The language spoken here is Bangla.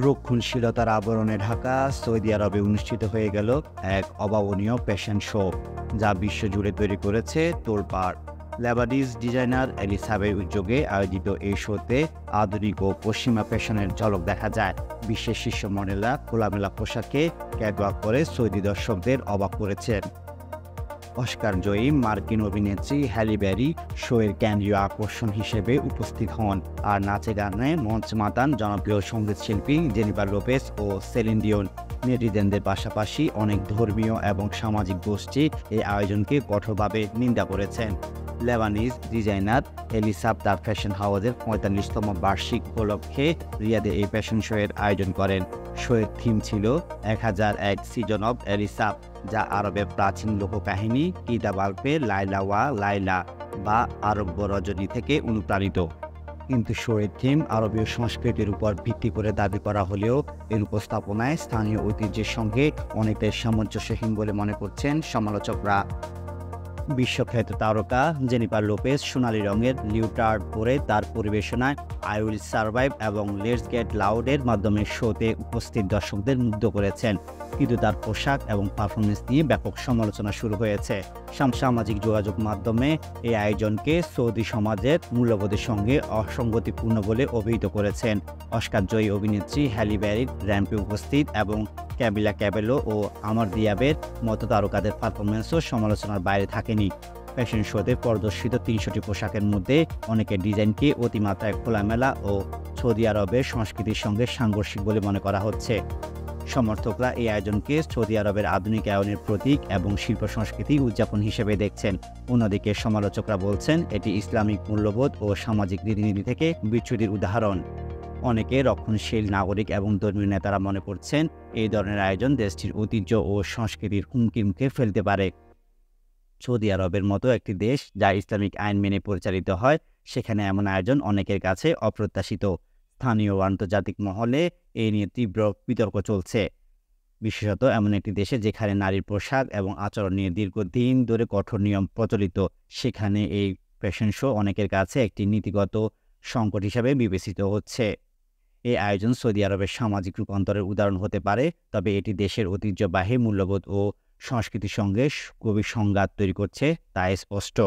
রক্ষণশীলতার আবরণে ঢাকা সৌদি আরবে অনুষ্ঠিত হয়ে গেল এক অভাবনীয় ফ্যাশন শো, যা বিশ্বজুড়ে তৈরি করেছে তোলপাড়। লেবানিজ ডিজাইনার এলিসাবের উদ্যোগে আয়োজিত এই শোতে আধুনিক ও পশ্চিমা ফ্যাশনের ঝলক দেখা যায়। বিশ্বের শীর্ষ মডেলরা খোলামেলা পোশাকে ক্যাটওয়াক করে সৌদি দর্শকদের অবাক করেছেন। অস্কার জয়ী মার্কিন অভিনেত্রী হ্যালি ব্যারি শোয়ের কেন্দ্রীয় আকর্ষণ হিসেবে উপস্থিত হন, আর নাচে গানে মঞ্চ মাতান জনপ্রিয় সঙ্গীতশিল্পী জেনিফার লোপেজ ও সেলিন ডিওন। নেটিজেনদের পাশাপাশি অনেক ধর্মীয় এবং সামাজিক গোষ্ঠী এই আয়োজনকে কঠোরভাবে নিন্দা করেছেন। লেবানিজ ডিজাইনার এলিসাব তার ফ্যাশন হাউসের ৪৫তম বার্ষিক উপলক্ষে রিয়াদে এই ফ্যাশন শোয়ের আয়োজন করেন। শোয়ের থিম ছিল ১০০১ সিজন অব এলিসাব, যা আরবের প্রাচীন লোককাহিনী কিতাব আলপে লাইলা ওয়া লাইলা বা আরব্য রজনী থেকে অনুপ্রাণিত। কিন্তু শোয়ের থিম আরবীয় সংস্কৃতির উপর ভিত্তি করে দাবি করা হলেও এর উপস্থাপনায় স্থানীয় ঐতিহ্যের সঙ্গে অনেকটাই সামঞ্জস্যহীন বলে মনে করছেন সমালোচকরা। বিশ্বখ্যাত তারকা জেনিফার লোপেজ সোনালি রঙের লিউটার্ড পরে তার পরিবেশনায় আই উইল সারভাইভ এবং লেটস গেট লাউডের মাধ্যমে শোতে উপস্থিত দর্শকদের মুগ্ধ করেছেন। কিন্তু তার পোশাক এবং পারফরমেন্স নিয়ে ব্যাপক সমালোচনা শুরু হয়েছে। সামাজিক যোগাযোগ মাধ্যমে এই আয়োজনকে সৌদি সমাজের মূল্যবোধের সঙ্গে অসঙ্গতিপূর্ণ বলে অভিহিত করেছেন। অস্কার জয়ী অভিনেত্রী হ্যালি ব্যারির র্যাম্পে উপস্থিত এবং ক্যামিলা ক্যাবেলো ও আমর দিয়াবের মতো তারকাদের পারফরমেন্সও সমালোচনার বাইরে থাকেনি। ফ্যাশন শোতে প্রদর্শিত ৩০০টি পোশাকের মধ্যে অনেকের ডিজাইনকে অতিমাত্রায় খোলামেলা ও সৌদি আরবের সংস্কৃতির সঙ্গে সাংঘর্ষিক বলে মনে করা হচ্ছে। সমর্থকরা এই আয়োজনকে সৌদি আরবের আধুনিকায়নের প্রতীক এবং শিল্প সংস্কৃতি উদযাপন হিসেবে দেখছেন। অন্যদিকে সমালোচকরা বলছেন এটি ইসলামিক মূল্যবোধ ও সামাজিক রীতিনীতি থেকে বিচ্যুতির উদাহরণ। অনেকে রক্ষণশীল নাগরিক এবং ধর্মীয় নেতারা মনে করছেন এই ধরনের আয়োজন দেশটির ঐতিহ্য ও সংস্কৃতির হুমকির মুখে ফেলতে পারে। সৌদি আরবের মতো একটি দেশ যা ইসলামিক আইন মেনে পরিচালিত হয়, সেখানে এমন আয়োজন অনেকের কাছে অপ্রত্যাশিত। স্থানীয় ও আন্তর্জাতিক মহলে এই নিয়ে তীব্র বিতর্ক চলছে, বিশেষত এমন একটি দেশে যেখানে নারীর পোশাক এবং আচরণ নিয়ে দীর্ঘদিন ধরে কঠোর নিয়ম প্রচলিত। সেখানে এই ফ্যাশন শো অনেকের কাছে একটি নীতিগত সংকট হিসাবে বিবেচিত হচ্ছে। এই আয়োজন সৌদি আরবের সামাজিক রূপান্তরের উদাহরণ হতে পারে, তবে এটি দেশের ঐতিহ্যবাহী মূল্যবোধ ও সংস্কৃতির সঙ্গে গভীর সংঘাত তৈরি করছে তা স্পষ্ট।